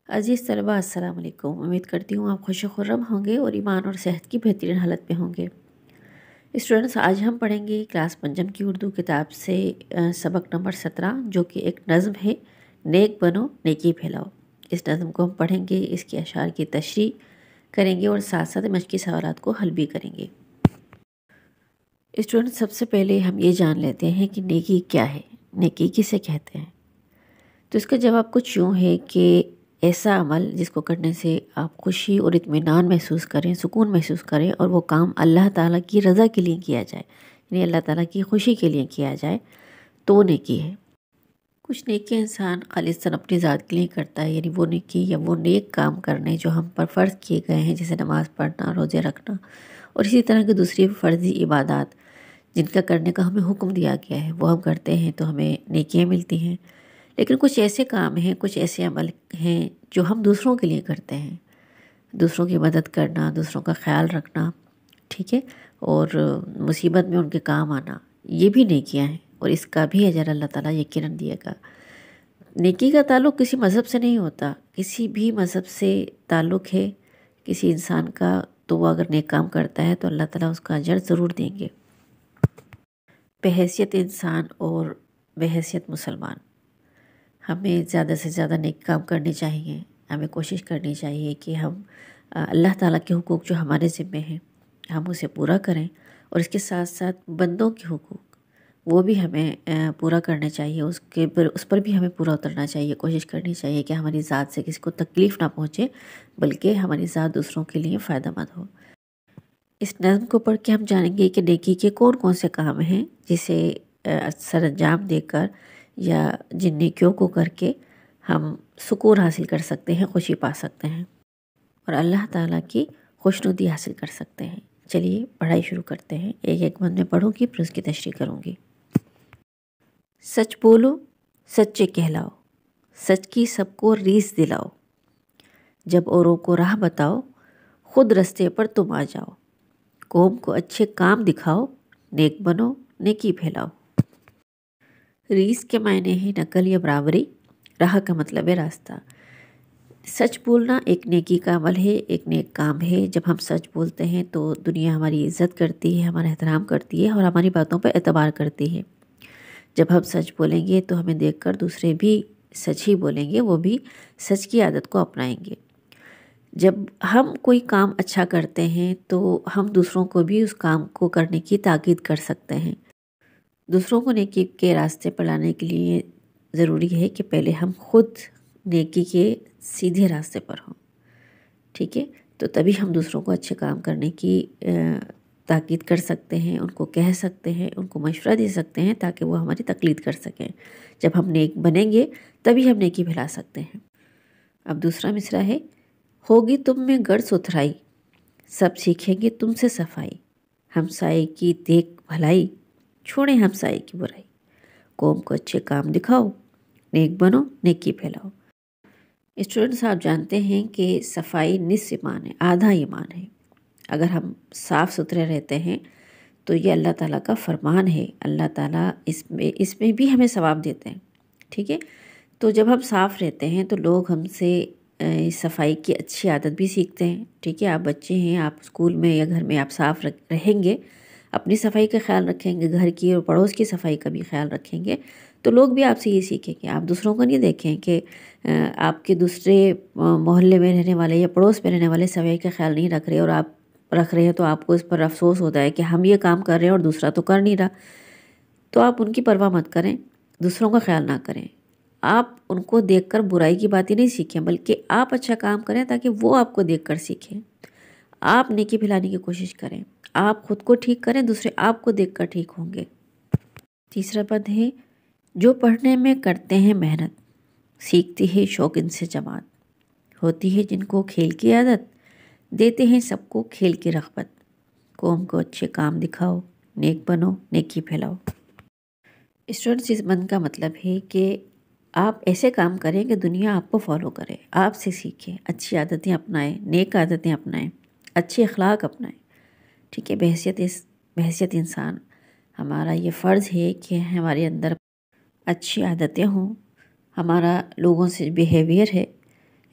عزیز طلبہ السلام علیکم۔ امید کرتی ہوں آپ خوش و خرم ہوں گے اور ایمان اور صحت کی بہترین حالت میں ہوں گے۔ اسٹوڈنٹس، آج ہم پڑھیں گے کلاس پنجم کی اردو کتاب سے سبق نمبر 17، جو کہ ایک نظم ہے، نیک بنو نیکی پھیلاؤ۔ اس نظم کو ہم پڑھیں گے، اس کے اشعار کی تشریح کریں گے اور ساتھ ساتھ مشقی سوالات کو حل بھی کریں گے۔ اسٹوڈنٹس، سب سے پہلے ہم یہ جان لیتے ہیں کہ نیکی کیا ہے، نیکی کسے کہتے ہیں۔ تو اس کا جواب کچھ یوں ہے کہ ایسا عمل جس کو کرنے سے آپ خوشی اور اطمینان محسوس کریں، سکون محسوس کریں، اور وہ کام اللہ تعالیٰ کی رضا کے لیے کیا جائے، یعنی اللہ تعالیٰ کی خوشی کے لیے کیا جائے، تو وہ نیکی ہے۔ کچھ نیکی انسان خالصاً اپنی ذات کے لیے کرتا ہے، یعنی وہ نیکی یا وہ نیک کام کرنے جو ہم پر فرض کیے گئے ہیں، جیسے نماز پڑھنا، روزے رکھنا اور اسی طرح کی دوسری فرضی عبادات جن کا کرنے کا ہمیں حکم دیا گیا ہے، وہ ہم کرتے ہیں تو ہمیں نیکیاں ملتی ہیں۔ لیکن کچھ ایسے کام ہیں، کچھ ایسے عمل ہیں جو ہم دوسروں کے لیے کرتے ہیں، دوسروں کی مدد کرنا، دوسروں کا خیال رکھنا، ٹھیک ہے، اور مصیبت میں ان کے کام آنا، یہ بھی نیکیاں ہیں اور اس کا بھی اجر اللہ تعالیٰ یقیناً دیے گا۔ نیکی کا تعلق کسی مذہب سے نہیں ہوتا، کسی بھی مذہب سے تعلق ہے کسی انسان کا، تو وہ اگر نیک کام کرتا ہے تو اللہ تعالیٰ اس کا اجر ضرور دیں گے۔ بحیثیت انسان اور بحیثیت مسلمان ہمیں زیادہ سے زیادہ نیک کام کرنے چاہیے، ہمیں کوشش کرنی چاہیے کہ ہم اللہ تعالیٰ کے حقوق جو ہمارے ذمے ہیں ہم اسے پورا کریں، اور اس کے ساتھ ساتھ بندوں کے حقوق وہ بھی ہمیں پورا کرنے چاہیے، اس پر بھی ہمیں پورا اترنا چاہیے، کوشش کرنی چاہیے کہ ہماری ذات سے کسی کو تکلیف نہ پہنچے، بلکہ ہماری ذات دوسروں کے لیے فائدہ مند ہو۔ اس نظم کو پڑھ کے ہم جانیں گے کہ نیکی کے کون کون سے کام ہیں جسے سر انجام دے کر یا جن نیکیوں کو کر کے ہم سکون حاصل کر سکتے ہیں، خوشی پا سکتے ہیں اور اللہ تعالیٰ کی خوشنودی حاصل کر سکتے ہیں۔ چلیے پڑھائی شروع کرتے ہیں، ایک ایک بند میں پڑھوں گی پھر اس کی تشریح کروں گی۔ سچ بولو، سچے کہلاؤ، سچ کی سب کو ریس دلاؤ، جب اوروں کو راہ بتاؤ، خود رستے پر تم آ جاؤ، قوم کو اچھے کام دکھاؤ، نیک بنو نیکی پھیلاؤ۔ ریس کے معنی ہے نقل یا برابری، راہ کا مطلب ہے راستہ۔ سچ بولنا ایک نیکی کا عمل ہے، ایک نیک کام ہے۔ جب ہم سچ بولتے ہیں تو دنیا ہماری عزت کرتی ہے، ہمارا احترام کرتی ہے اور ہماری باتوں پر اعتبار کرتی ہے۔ جب ہم سچ بولیں گے تو ہمیں دیکھ کر دوسرے بھی سچ ہی بولیں گے، وہ بھی سچ کی عادت کو اپنائیں گے۔ جب ہم کوئی کام اچھا کرتے ہیں تو ہم دوسروں کو بھی اس کام کو کرنے کی تاکید کر سکتے ہیں۔ دوسروں کو نیکی کے راستے پر لانے کے لیے ضروری ہے کہ پہلے ہم خود نیکی کے سیدھے راستے پر ہوں، ٹھیک ہے، تو تبھی ہم دوسروں کو اچھے کام کرنے کی تاکید کر سکتے ہیں، ان کو کہہ سکتے ہیں، ان کو مشورہ دے سکتے ہیں تاکہ وہ ہماری تقلید کر سکیں۔ جب ہم نیک بنیں گے تبھی ہم نیکی پھیلا سکتے ہیں۔ اب دوسرا مصرع ہے، ہوگی تم میں گر ستھرائی، سب سیکھیں گے تم سے صفائی، ہمسائے کی دیکھ بھلائی، چھوڑیں ہمسائے کی برائی، قوم کو اچھے کام دکھاؤ، نیک بنو نیکی پھیلاؤ۔ اسٹوڈنٹس، آپ جانتے ہیں کہ صفائی نصف ایمان ہے، آدھا ایمان ہے۔ اگر ہم صاف ستھرے رہتے ہیں تو یہ اللہ تعالیٰ کا فرمان ہے، اللہ تعالیٰ اس میں بھی ہمیں ثواب دیتے ہیں، ٹھیک ہے۔ تو جب ہم صاف رہتے ہیں تو لوگ ہم سے صفائی کی اچھی عادت بھی سیکھتے ہیں، ٹھیک ہے۔ آپ بچے ہیں، آپ اسکول میں یا گھر میں آپ صاف رہیں گے، اپنی صفائی کا خیال رکھیں گے، گھر کی اور پڑوس کی صفائی کا بھی خیال رکھیں گے، تو لوگ بھی آپ سے یہ سیکھیں گے۔ آپ دوسروں کو نہیں دیکھیں کہ آپ کے دوسرے محلے میں رہنے والے یا پڑوس میں رہنے والے صفائی کا خیال نہیں رکھ رہے اور آپ رکھ رہے ہیں، تو آپ کو اس پر افسوس ہوتا ہے کہ ہم یہ کام کر رہے ہیں اور دوسرا تو کر نہیں رہا۔ تو آپ ان کی پرواہ مت کریں، دوسروں کا خیال نہ کریں، آپ ان کو دیکھ کر برائی کی باتیں نہیں سیکھیں، بلکہ آپ اچھا کام کریں تاکہ وہ آپ کو دیکھ کر سیکھیں۔ آپ نیکی پھیلانے کی کوشش کریں، آپ خود کو ٹھیک کریں، دوسرے آپ کو دیکھ کر ٹھیک ہوں گے۔ تیسرا پد ہے، جو پڑھنے میں کرتے ہیں محنت، سیکھتی ہے شوق ان سے جماعت، ہوتی ہے جن کو کھیل کی عادت، دیتے ہیں سب کو کھیل کی رغبت، قوم کو اچھے کام دکھاؤ، نیک بنو نیکی پھیلاؤ۔ اسٹوڈنٹس، اس بند کا مطلب ہے کہ آپ ایسے کام کریں کہ دنیا آپ کو فالو کرے، آپ سے سیکھیں، اچھی عادتیں اپنائیں، نیک عادتیں اپنائیں، اچھے اخلاق اپنائیں، ٹھیک ہے۔ بحیثیت انسان ہمارا یہ فرض ہے کہ ہمارے اندر اچھی عادتیں ہوں، ہمارا لوگوں سے بیہیویئر ہے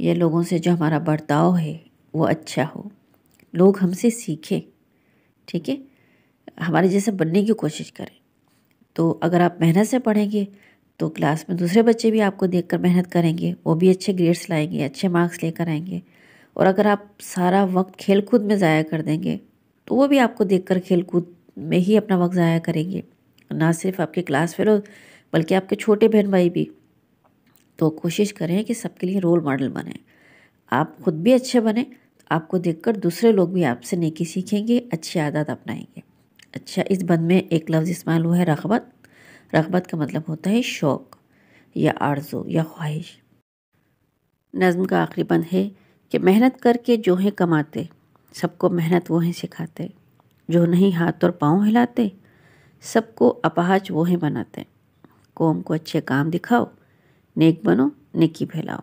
یا لوگوں سے جو ہمارا برتاؤ ہے وہ اچھا ہو، لوگ ہم سے سیکھیں، ٹھیک ہے، ہمارے جیسے بننے کی کوشش کریں۔ تو اگر آپ محنت سے پڑھیں گے تو کلاس میں دوسرے بچے بھی آپ کو دیکھ کر محنت کریں گے، وہ بھی اچھے گریڈس لائیں گے، اچھے مارکس لے کر آئیں گے۔ اور اگر آپ سارا وقت کھیل کود میں ضائع کر دیں گے تو وہ بھی آپ کو دیکھ کر کھیل کود میں ہی اپنا وقت ضائع کریں گے، نہ صرف آپ کے کلاس فیلو بلکہ آپ کے چھوٹے بہن بھائی بھی۔ تو کوشش کریں کہ سب کے لیے رول ماڈل بنیں، آپ خود بھی اچھے بنیں، آپ کو دیکھ کر دوسرے لوگ بھی آپ سے نیکی سیکھیں گے، اچھی عادت اپنائیں گے۔ اچھا، اس بند میں ایک لفظ استعمال ہوا ہے رغبت۔ رغبت کا مطلب ہوتا ہے شوق یا آرزو یا خواہش۔ نظم کا آخری بند ہے کہ محنت کر کے جو ہے کماتے، سب کو محنت وہ ہیں سکھاتے، جو نہیں ہاتھ اور پاؤں ہلاتے، سب کو اپاہج وہ ہیں بناتے، قوم کو اچھے کام دکھاؤ، نیک بنو نیکی پھیلاؤ۔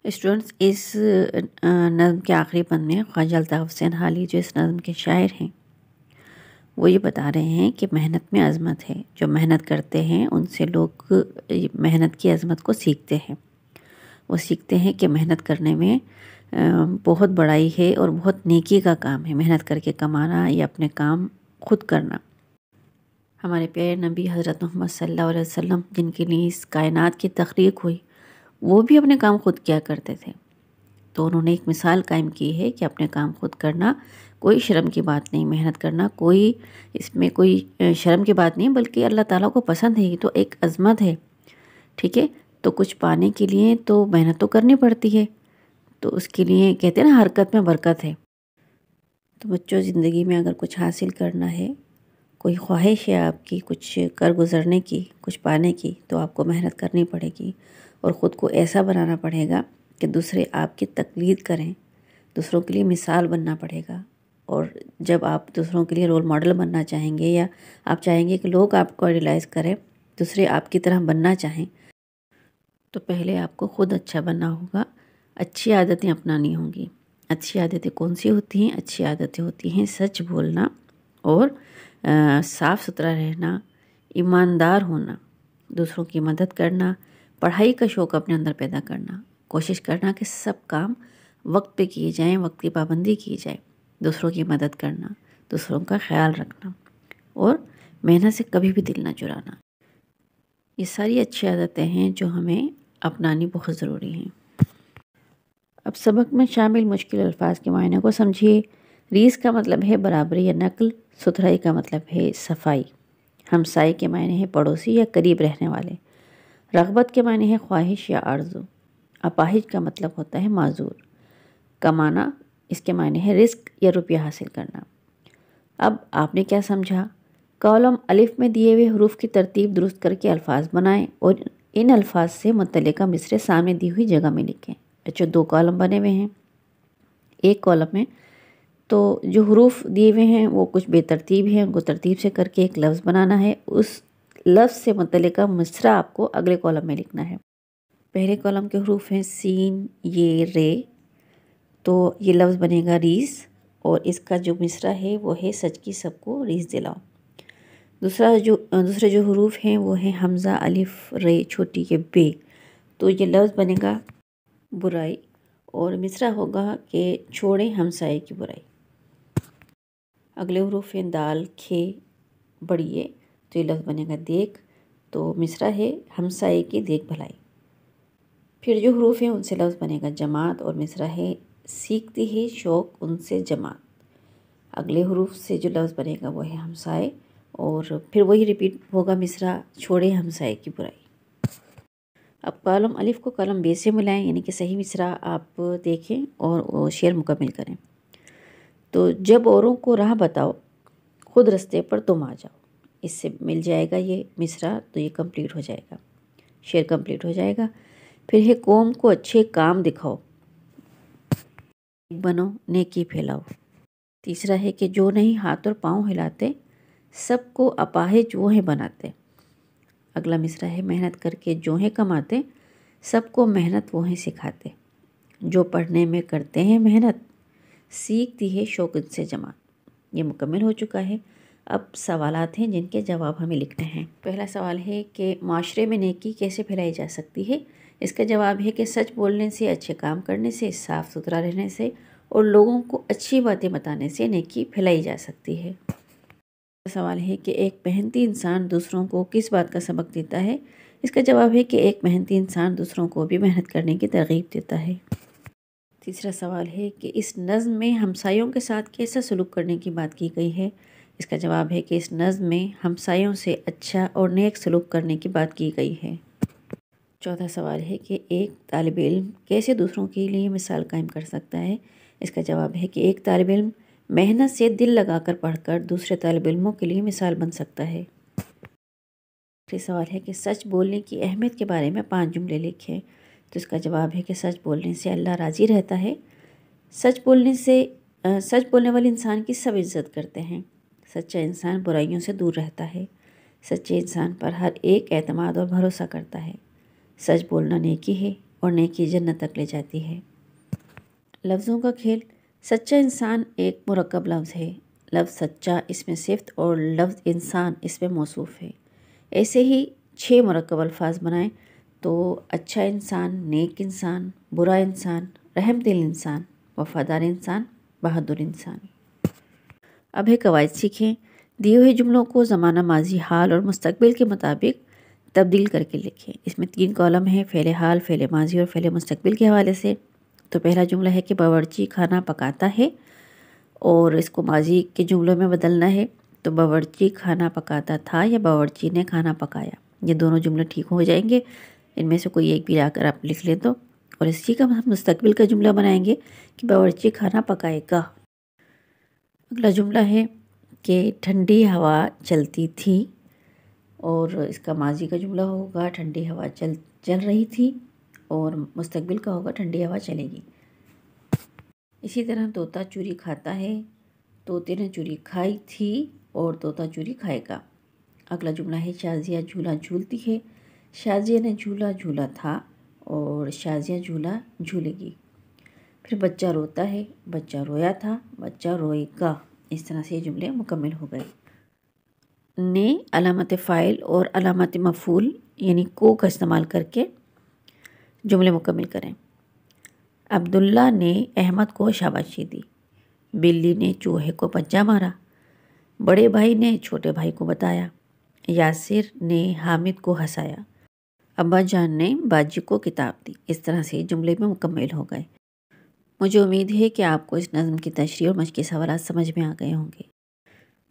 اسٹوڈنٹس، اس نظم کے آخری بند میں خواجہ الطاف حسین حالی جو اس نظم کے شاعر ہیں وہ یہ بتا رہے ہیں کہ محنت میں عظمت ہے، جو محنت کرتے ہیں ان سے لوگ محنت کی عظمت کو سیکھتے ہیں، وہ سیکھتے ہیں کہ محنت کرنے میں بہت بڑائی ہے اور بہت نیکی کا کام ہے، محنت کر کے کمانا یا اپنے کام خود کرنا۔ ہمارے پیارے نبی حضرت محمد صلی اللہ علیہ وسلم جن کے لیے اس کائنات کی تخلیق ہوئی، وہ بھی اپنے کام خود کیا کرتے تھے۔ تو انہوں نے ایک مثال قائم کی ہے کہ اپنے کام خود کرنا کوئی شرم کی بات نہیں، محنت کرنا کوئی اس میں کوئی شرم کی بات نہیں، بلکہ اللہ تعالیٰ کو پسند ہے، یہ تو ایک عظمت ہے، ٹھیک ہے۔ تو کچھ پانے کے لیے تو محنت تو کرنی پڑتی ہے، تو اس کے لیے کہتے ہیں نا حرکت میں برکت ہے۔ تو بچوں، زندگی میں اگر کچھ حاصل کرنا ہے، کوئی خواہش ہے آپ کی کچھ کر گزرنے کی، کچھ پانے کی، تو آپ کو محنت کرنی پڑے گی اور خود کو ایسا بنانا پڑے گا کہ دوسرے آپ کی تقلید کریں، دوسروں کے لیے مثال بننا پڑے گا۔ اور جب آپ دوسروں کے لیے رول ماڈل بننا چاہیں گے یا آپ چاہیں گے کہ لوگ آپ کو آئیڈیلائز کریں، دوسرے آپ کی طرح بننا چاہیں، تو پہلے آپ کو خود اچھا بننا ہوگا، اچھی عادتیں اپنانی ہوں گی۔ اچھی عادتیں کون سی ہوتی ہیں؟ اچھی عادتیں ہوتی ہیں سچ بولنا اور صاف ستھرا رہنا، ایماندار ہونا، دوسروں کی مدد کرنا، پڑھائی کا شوق اپنے اندر پیدا کرنا، کوشش کرنا کہ سب کام وقت پہ کیے جائیں، وقت کی پابندی کی جائے، دوسروں کی مدد کرنا، دوسروں کا خیال رکھنا اور محنت سے کبھی بھی دل نہ چرانا۔ یہ ساری اچھی عادتیں ہیں جو ہمیں اپنانی بہت ضروری ہیں۔ اب سبق میں شامل مشکل الفاظ کے معنی کو سمجھیے۔ ریس کا مطلب ہے برابری یا نقل، ستھرائی کا مطلب ہے صفائی، ہمسائے کے معنی ہے پڑوسی یا قریب رہنے والے، رغبت کے معنی ہے خواہش یا آرزو، اپاہج کا مطلب ہوتا ہے معذور، کمانا اس کے معنی ہے رزق یا روپیہ حاصل کرنا۔ اب آپ نے کیا سمجھا؟ کالم الف میں دیے ہوئے حروف کی ترتیب درست کر کے الفاظ بنائیں اور ان الفاظ سے متعلقہ مصرعے سامنے دی ہوئی جگہ میں لکھیں۔ اچھا، 2 کالم بنے ہوئے ہیں، ایک کالم میں تو جو حروف دیے ہوئے ہیں وہ کچھ بے ترتیب ہیں، ان کو ترتیب سے کر کے ایک لفظ بنانا ہے، اس لفظ سے متعلقہ مصرعہ آپ کو اگلے کالم میں لکھنا ہے۔ پہلے کالم کے حروف ہیں سین، یہ، رے، تو یہ لفظ بنے گا ریس، اور اس کا جو مصرعہ ہے وہ ہے سچ کی سب کو ریس دلاؤ۔ دوسرے جو حروف ہیں وہ ہیں حمزہ، الف، رے، چھوٹی کے بے، تو یہ لفظ بنے گا برائی، اور مصرعہ ہوگا کہ چھوڑیں ہمسائے کی برائی۔ اگلے حروف ہیں دال، کھے، بڑیے، تو یہ لفظ بنے گا دیکھ، تو مصرعہ ہے ہمسائے کی دیکھ بھلائی۔ پھر جو حروف ہیں ان سے لفظ بنے گا جماعت، اور مصرعہ ہے سیکھتی ہے شوق ان سے جماعت۔ اگلے حروف سے جو لفظ بنے گا وہ ہے ہمسائے، اور پھر وہی ریپیٹ ہوگا مصرعہ چھوڑے ہمسائے کی برائی۔ اب کالم الف کو کالم بے سے ملائیں، یعنی کہ صحیح مصرعہ آپ دیکھیں اور شعر مکمل کریں۔ تو جب اوروں کو راہ بتاؤ، خود رستے پر تم آ جاؤ، اس سے مل جائے گا یہ مصرعہ، تو یہ کمپلیٹ ہو جائے گا، شعر کمپلیٹ ہو جائے گا۔ پھر ہے قوم کو اچھے کام دکھاؤ، بنو نیکی پھیلاؤ۔ تیسرا ہے کہ جو نہیں ہاتھ اور پاؤں ہلاتے، سب کو اپاہج وہ ہیں بناتے۔ اگلا مصرعہ ہے محنت کر کے جو ہیں کماتے، سب کو محنت وہ ہیں سکھاتے، جو پڑھنے میں کرتے ہیں محنت، سیکھتی ہے شوق ان سے جماعت۔ یہ مکمل ہو چکا ہے۔ اب سوالات ہیں جن کے جواب ہمیں لکھنے ہیں۔ پہلا سوال ہے کہ معاشرے میں نیکی کیسے پھیلائی جا سکتی ہے، اس کا جواب ہے کہ سچ بولنے سے، اچھے کام کرنے سے، صاف ستھرا رہنے سے اور لوگوں کو اچھی باتیں بتانے سے نیکی پھیلائی جا سکتی ہے۔ سوال ہے کہ ایک محنتی انسان دوسروں کو کس بات کا سبق دیتا ہے؟ اس کا جواب ہے کہ ایک محنتی انسان دوسروں کو بھی محنت کرنے کی ترغیب دیتا ہے۔ تیسرا سوال ہے کہ اس نظم میں ہمسایوں کے ساتھ کیسا سلوک کرنے کی بات کی گئی ہے؟ اس کا جواب ہے کہ اس نظم میں ہمسایوں سے اچھا اور نیک سلوک کرنے کی بات کی گئی ہے۔ چوتھا سوال ہے کہ ایک طالب علم کیسے دوسروں کے لیے مثال قائم کر سکتا ہے؟ اس کا جواب ہے کہ ایک طالب علم محنت سے دل لگا کر پڑھ کر دوسرے طالب علموں کے لیے مثال بن سکتا ہے۔ آخری سوال ہے کہ سچ بولنے کی اہمیت کے بارے میں 5 جملے لکھیں۔ تو اس کا جواب ہے کہ سچ بولنے سے اللہ راضی رہتا ہے۔ سچ بولنے والے انسان کی سب عزت کرتے ہیں۔ سچا انسان برائیوں سے دور رہتا ہے۔ سچے انسان پر ہر ایک اعتماد اور بھروسہ کرتا ہے۔ سچ بولنا نیکی ہے اور نیکی جنت تک لے جاتی ہے۔ لفظوں کا کھیل۔ سچا انسان ایک مرکب لفظ ہے۔ لفظ سچا اس میں صفت اور لفظ انسان اس میں موصوف ہے۔ ایسے ہی 6 مرکب الفاظ بنائیں تو اچھا انسان، نیک انسان، برا انسان، رحم دل انسان، وفادار انسان، بہادر انسان۔ اب ہے قواعد سیکھیں۔ دیے ہوئے جملوں کو زمانہ ماضی، حال اور مستقبل کے مطابق تبدیل کر کے لکھیں۔ اس میں 3 کالم ہیں، فعل حال، فعل ماضی اور فعل مستقبل کے حوالے سے۔ تو پہلا جملہ ہے کہ باورچی کھانا پکاتا ہے، اور اس کو ماضی کے جملوں میں بدلنا ہے۔ تو باورچی کھانا پکاتا تھا یا باورچی نے کھانا پکایا، یہ دونوں جملے ٹھیک ہو جائیں گے۔ ان میں سے کوئی ایک بھی لا کر آپ لکھ لیں تو، اور اسی کا ہم مستقبل کا جملہ بنائیں گے کہ باورچی کھانا پکائے گا۔ اگلا جملہ ہے کہ ٹھنڈی ہوا چلتی تھی، اور اس کا ماضی کا جملہ ہوگا ٹھنڈی ہوا چل رہی تھی، اور مستقبل کا ہوگا ٹھنڈی ہوا چلے گی۔ اسی طرح طوطا چوری کھاتا ہے، طوطے نے چوری کھائی تھی اور طوطا چوری کھائے گا۔ اگلا جملہ ہے شازیہ جھولا جھولتی ہے، شازیہ نے جھولا جھولا تھا اور شازیہ جھولا جھولے گی۔ پھر بچہ روتا ہے، بچہ رویا تھا، بچہ روئے گا۔ اس طرح سے یہ جملے مکمل ہو گئے۔ نے علامت فاعل اور علامت مفعول یعنی کو کا استعمال کر کے جملے مکمل کریں۔ عبداللہ نے احمد کو شاباشی دی، بلی نے چوہے کو پنجہ مارا، بڑے بھائی نے چھوٹے بھائی کو بتایا، یاسر نے حامد کو ہنسایا، ابا جان نے باجی کو کتاب دی۔ اس طرح سے جملے میں مکمل ہو گئے۔ مجھے امید ہے کہ آپ کو اس نظم کی تشریح اور مشق کے سوالات سمجھ میں آ گئے ہوں گے۔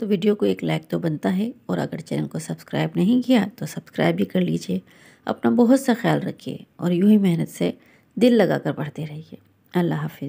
تو ویڈیو کو ایک لائک تو بنتا ہے، اور اگر چینل کو سبسکرائب نہیں کیا تو سبسکرائب بھی کر لیجئے۔ اپنا بہت سا خیال رکھیے اور یوں ہی محنت سے دل لگا کر پڑھتے رہیے۔ اللہ حافظ۔